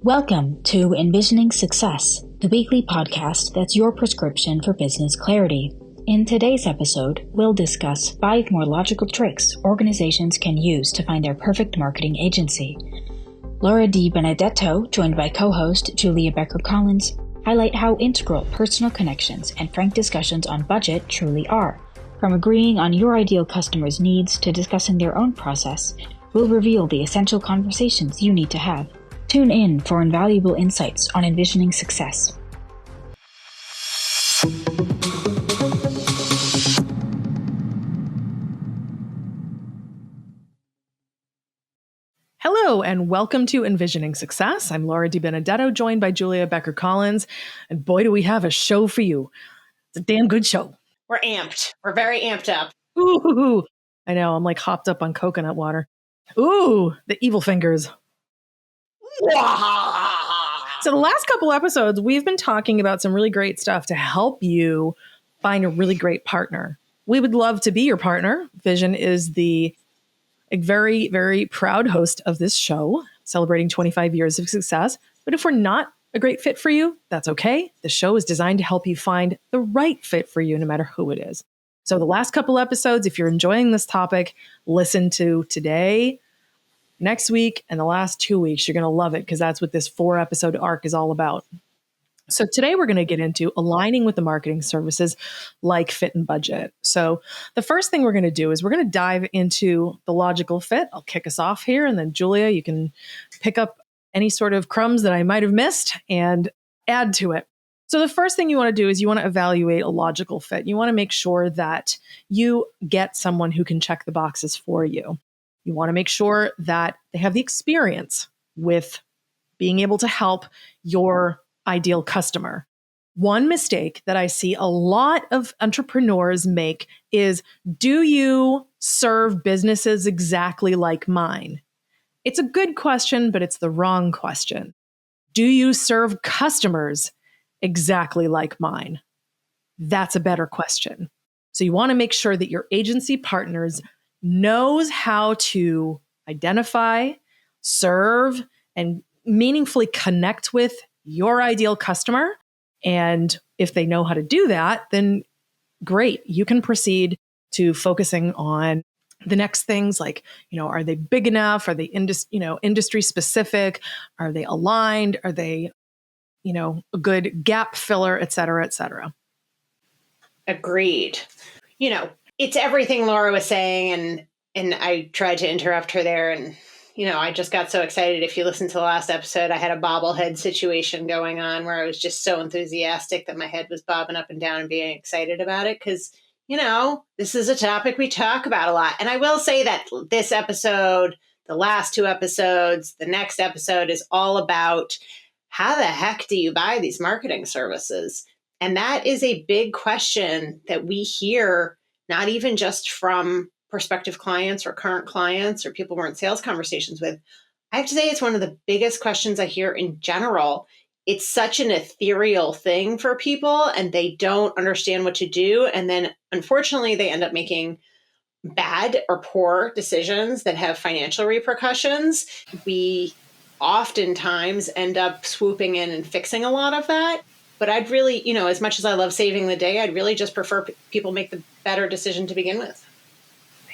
Welcome to enVisioning Success, the weekly podcast that's your prescription for business clarity. In today's episode, we'll discuss 5 more logical tricks organizations can use to find their perfect marketing agency. Laura Di Benedetto, joined by co-host Julia Becker-Collins, highlight how integral personal connections and frank discussions on budget truly are. From agreeing on your ideal customer's needs to discussing their own process, we'll reveal the essential conversations you need to have. Tune in for invaluable insights on enVisioning success. Hello, and welcome to enVisioning Success. I'm Laura Di Benedetto, joined by Julia Becker-Collins. And boy, do we have a show for you. It's a damn good show. We're amped. We're very amped up. Ooh, I know. I'm like hopped up on coconut water. Ooh, the evil fingers. So the last couple episodes, we've been talking about some really great stuff to help you find a really great partner. We would love to be your partner. Vision is a very, very proud host of this show, celebrating 25 years of success. But if we're not a great fit for you, that's okay. The show is designed to help you find the right fit for you, no matter who it is. So the last couple episodes, if you're enjoying this topic, listen to today, next week, and the last 2 weeks. You're going to love it because that's what this 4-episode arc is all about. So today we're going to get into aligning with the marketing services like fit and budget. So the first thing we're going to do is we're going to dive into the logical fit. I'll kick us off here, and then Julia, you can pick up any sort of crumbs that I might have missed and add to it. So the first thing you want to do is you want to evaluate a logical fit. You want to make sure that you get someone who can check the boxes for you. You want to make sure that they have the experience with being able to help your ideal customer. One mistake that I see a lot of entrepreneurs make is, do you serve businesses exactly like mine? It's a good question, but it's the wrong question. Do you serve customers exactly like mine? That's a better question. So you want to make sure that your agency partners knows how to identify, serve, and meaningfully connect with your ideal customer. And if they know how to do that, then great. You can proceed to focusing on the next things like, are they big enough? Are they industry specific? Are they aligned? Are they, a good gap filler, et cetera, et cetera. Agreed. It's everything Laura was saying, and I tried to interrupt her there. And, I just got so excited. If you listen to the last episode, I had a bobblehead situation going on where I was just so enthusiastic that my head was bobbing up and down and being excited about it. Because, this is a topic we talk about a lot. And I will say that this episode, the last 2 episodes, the next episode is all about how the heck do you buy these marketing services? And that is a big question that we hear, not even just from prospective clients or current clients or people we're in sales conversations with. I have to say it's one of the biggest questions I hear in general. It's such an ethereal thing for people, and they don't understand what to do. And then, unfortunately, they end up making bad or poor decisions that have financial repercussions. We oftentimes end up swooping in and fixing a lot of that. But I'd really, as much as I love saving the day, I'd really just prefer people make the better decision to begin with.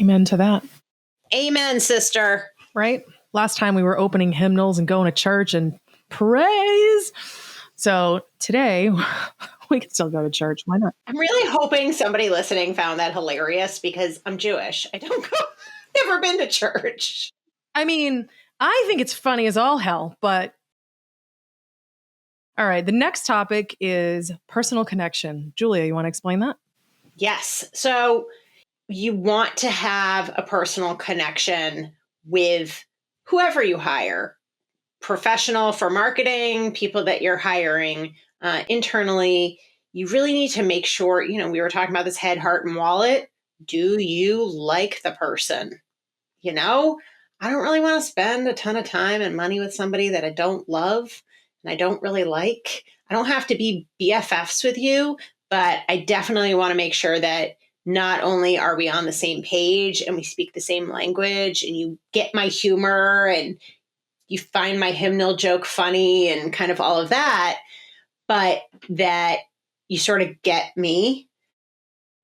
Amen to that. Amen, sister. Right? Last time we were opening hymnals and going to church and praise. So today we can still go to church. Why not? I'm really hoping somebody listening found that hilarious because I'm Jewish. I don't go, never been to church. I mean, I think it's funny as all hell, but all right. The next topic is personal connection. Julia, you want to explain that? Yes. So you want to have a personal connection with whoever you hire, professional for marketing, people that you're hiring internally. You really need to make sure, we were talking about this head, heart, and wallet. Do you like the person? I don't really want to spend a ton of time and money with somebody that I don't love and I don't really like. I don't have to be BFFs with you, but I definitely want to make sure that not only are we on the same page and we speak the same language and you get my humor and you find my hymnal joke funny and kind of all of that, but that you sort of get me.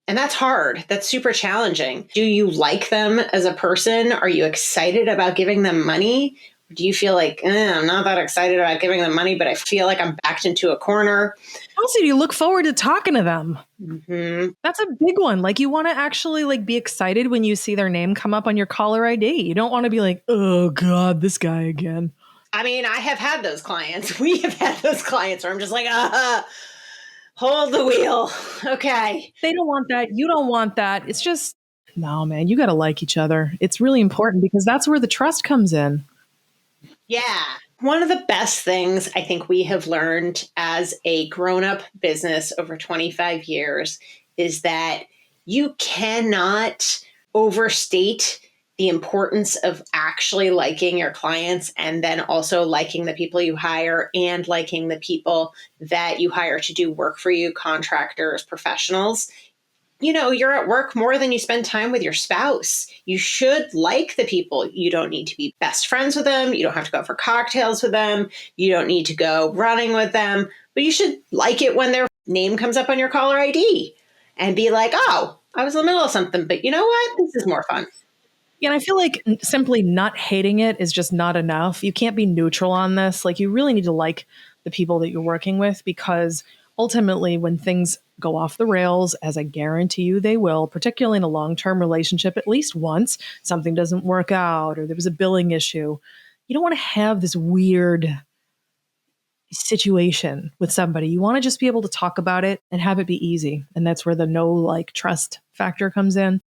And that's hard. That's super challenging. Do you like them as a person? Are you excited about giving them money? Do you feel like, I'm not that excited about giving them money, but I feel like I'm backed into a corner? Also, do you look forward to talking to them? Mm-hmm. That's a big one. Like, you want to actually like be excited when you see their name come up on your caller ID. You don't want to be like, oh God, this guy again. I mean, I have had those clients. We have had those clients where I'm just like, hold the wheel. Okay. They don't want that. You don't want that. It's just, no, man, you got to like each other. It's really important because that's where the trust comes in. Yeah. One of the best things I think we have learned as a grown-up business over 25 years is that you cannot overstate the importance of actually liking your clients and then also liking the people you hire and liking the people that you hire to do work for you, contractors, professionals. You know, you're at work more than you spend time with your spouse. You should like the people. You don't need to be best friends with them. You don't have to go for cocktails with them. You don't need to go running with them, but you should like it when their name comes up on your caller ID and be like, oh, I was in the middle of something, but you know what? This is more fun. Yeah, and I feel like simply not hating it is just not enough. You can't be neutral on this. Like, you really need to like the people that you're working with, because ultimately when things go off the rails, as I guarantee you they will, particularly in a long-term relationship, at least once something doesn't work out or there was a billing issue, you don't want to have this weird situation with somebody. You want to just be able to talk about it and have it be easy. And that's where the no like trust factor comes in.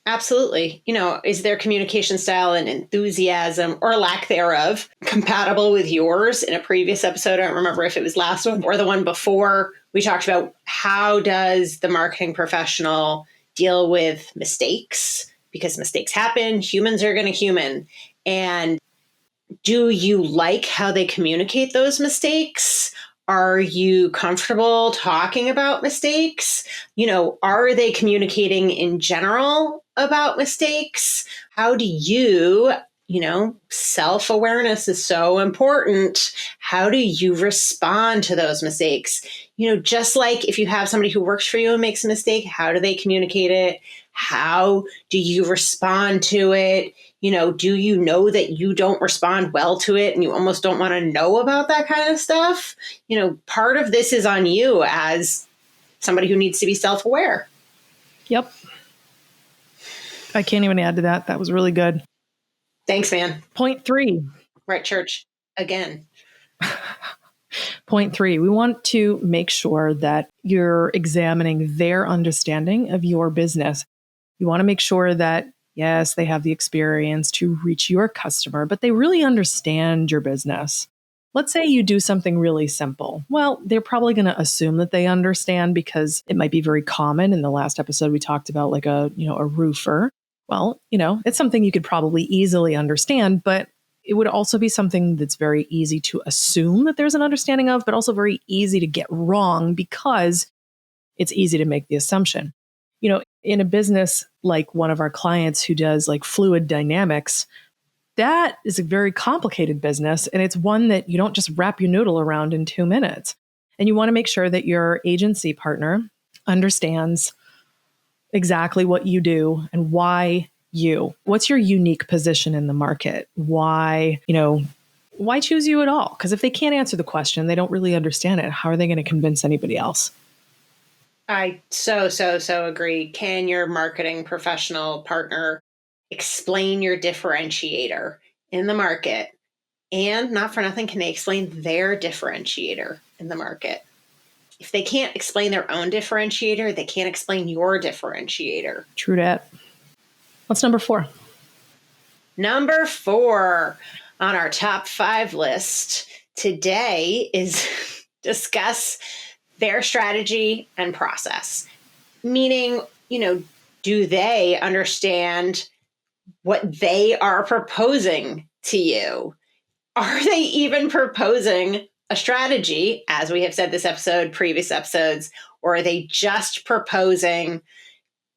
Absolutely. You know, is their communication style and enthusiasm or lack thereof compatible with yours? In a previous episode, I don't remember if it was last one or the one before, we talked about how does the marketing professional deal with mistakes? Because mistakes happen, humans are going to human. And do you like how they communicate those mistakes? Are you comfortable talking about mistakes? You know, are they communicating in general about mistakes? How do you, self-awareness is so important. How do you respond to those mistakes? You know, just like if you have somebody who works for you and makes a mistake, how do they communicate it? How do you respond to it? You know, do you know that you don't respond well to it and you almost don't want to know about that kind of stuff? You know, part of this is on you as somebody who needs to be self-aware. Yep. I can't even add to that. That was really good. Thanks, man. Point 3. Right, church. Again. Point 3, we want to make sure that you're examining their understanding of your business. You want to make sure that, yes, they have the experience to reach your customer, but they really understand your business. Let's say you do something really simple. Well, they're probably going to assume that they understand because it might be very common. In the last episode, we talked about like a roofer. Well, it's something you could probably easily understand, but it would also be something that's very easy to assume that there's an understanding of, but also very easy to get wrong because it's easy to make the assumption. You know, in a business like one of our clients who does like fluid dynamics, that is a very complicated business. And it's one that you don't just wrap your noodle around in 2 minutes. And you want to make sure that your agency partner understands exactly what you do and why you. What's your unique position in the market? Why choose you at all? Because if they can't answer the question, they don't really understand it. How are they going to convince anybody else? I so agree. Can your marketing professional partner explain your differentiator in the market? And not for nothing, can they explain their differentiator in the market? If they can't explain their own differentiator, they can't explain your differentiator. True that. What's number 4? Number 4 on our top 5 list today is discuss their strategy and process. Meaning, do they understand what they are proposing to you? Are they even proposing a strategy, as we have said this episode, previous episodes, or are they just proposing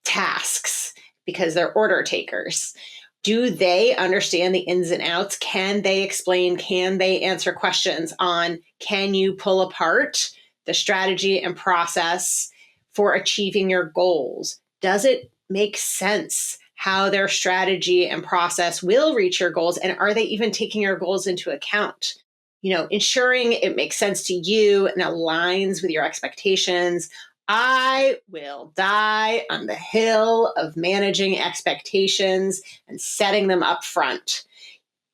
tasks because they're order takers? Do they understand the ins and outs? Can they explain? Can they answer questions on, can you pull apart the strategy and process for achieving your goals? Does it make sense how their strategy and process will reach your goals? And are they even taking your goals into account? Ensuring it makes sense to you and aligns with your expectations. I will die on the hill of managing expectations and setting them up front.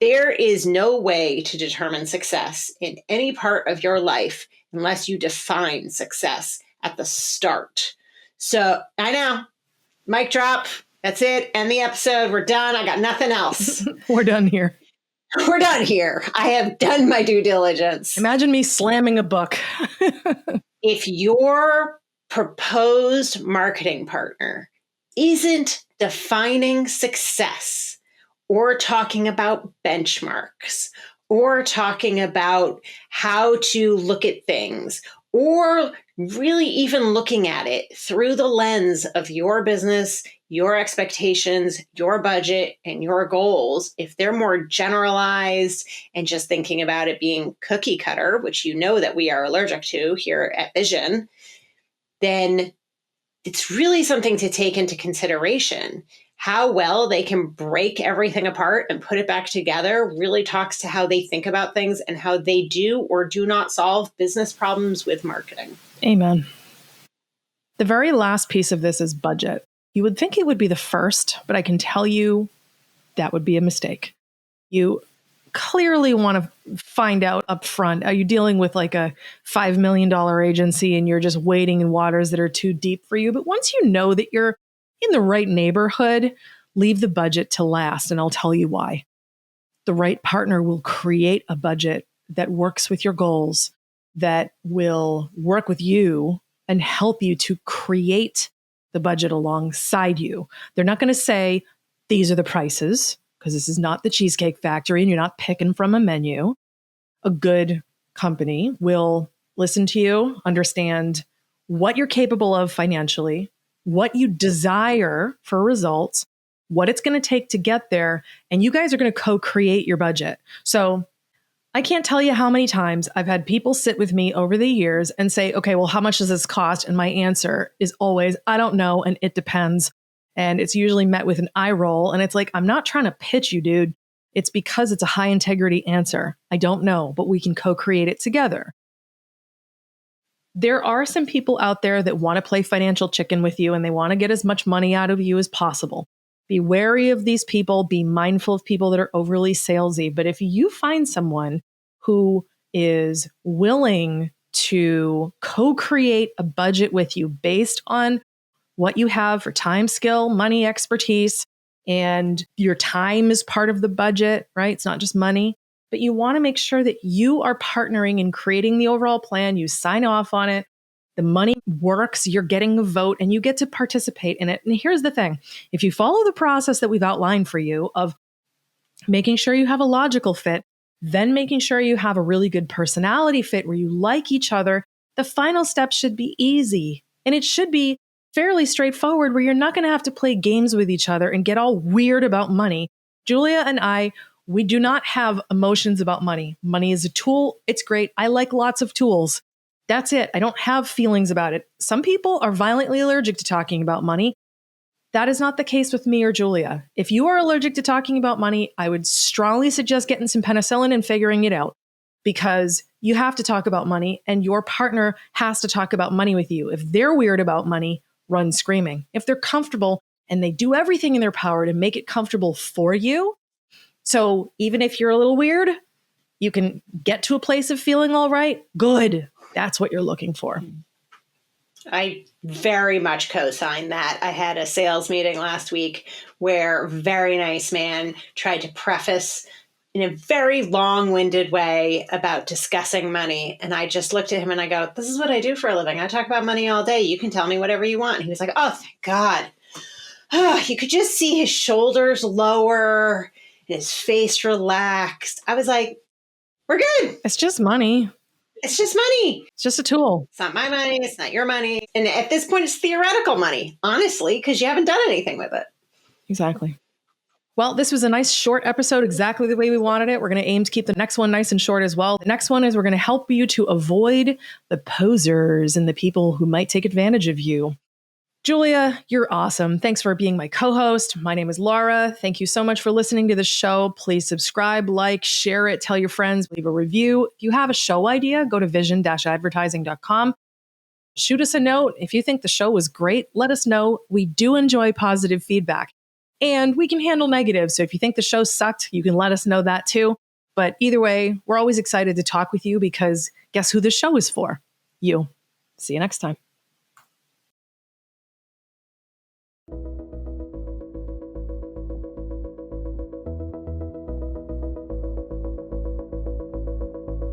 There is no way to determine success in any part of your life unless you define success at the start. So I know, mic drop. That's it. End the episode. We're done. I got nothing else. We're done here. We're done here. I have done my due diligence. Imagine me slamming a book. If your proposed marketing partner isn't defining success or talking about benchmarks or talking about how to look at things or really even looking at it through the lens of your business, your expectations, your budget, and your goals, if they're more generalized and just thinking about it being cookie cutter, which you know that we are allergic to here at Vision, then it's really something to take into consideration. How well they can break everything apart and put it back together really talks to how they think about things and how they do or do not solve business problems with marketing. Amen. The very last piece of this is budget. You would think it would be the first, but I can tell you that would be a mistake. You clearly want to find out up front, are you dealing with like a $5 million agency and you're just wading in waters that are too deep for you? But once you know that you're in the right neighborhood, leave the budget to last, and I'll tell you why. The right partner will create a budget that works with your goals, that will work with you and help you to create the budget alongside you. They're not going to say, these are the prices, because this is not the Cheesecake Factory and you're not picking from a menu. A good company will listen to you, understand what you're capable of financially, what you desire for results, what it's going to take to get there, and you guys are going to co-create your budget. So I can't tell you how many times I've had people sit with me over the years and say, okay, well, how much does this cost? And my answer is always, I don't know, and it depends. And it's usually met with an eye roll. And it's like, I'm not trying to pitch you, dude. It's because it's a high integrity answer. I don't know, but we can co-create it together. There are some people out there that want to play financial chicken with you and they want to get as much money out of you as possible. Be wary of these people. Be mindful of people that are overly salesy. But if you find someone who is willing to co-create a budget with you based on what you have for time, skill, money, expertise, and your time is part of the budget, right? It's not just money. But you want to make sure that you are partnering in creating the overall plan. You sign off on it. The money works. You're getting a vote and you get to participate in it. And here's the thing. If you follow the process that we've outlined for you of making sure you have a logical fit, then making sure you have a really good personality fit where you like each other, the final step should be easy. And it should be fairly straightforward where you're not going to have to play games with each other and get all weird about money. Julia and I, we do not have emotions about money. Money is a tool. It's great. I like lots of tools. That's it. I don't have feelings about it. Some people are violently allergic to talking about money. That is not the case with me or Julia. If you are allergic to talking about money, I would strongly suggest getting some penicillin and figuring it out, because you have to talk about money and your partner has to talk about money with you. If they're weird about money, run screaming. If they're comfortable and they do everything in their power to make it comfortable for you, so even if you're a little weird, you can get to a place of feeling all right. Good. That's what you're looking for. I very much co-sign that. I had a sales meeting last week where a very nice man tried to preface in a very long-winded way about discussing money. And I just looked at him and I go, this is what I do for a living. I talk about money all day. You can tell me whatever you want. And he was like, oh, thank God. Oh, you could just see his shoulders lower and his face relaxed. I was like, we're good. It's just money. It's just money. It's just a tool. It's not my money. It's not your money. And at this point, it's theoretical money, honestly, because you haven't done anything with it. Exactly. Well, this was a nice short episode, exactly the way we wanted it. We're going to aim to keep the next one nice and short as well. The next one is we're going to help you to avoid the posers and the people who might take advantage of you. Julia, you're awesome. Thanks for being my co-host. My name is Laura. Thank you so much for listening to the show. Please subscribe, like, share it, tell your friends, leave a review. If you have a show idea, go to vision-advertising.com. Shoot us a note. If you think the show was great, let us know. We do enjoy positive feedback. And we can handle negative. So if you think the show sucked, you can let us know that too. But either way, we're always excited to talk with you because guess who the show is for? You. See you next time.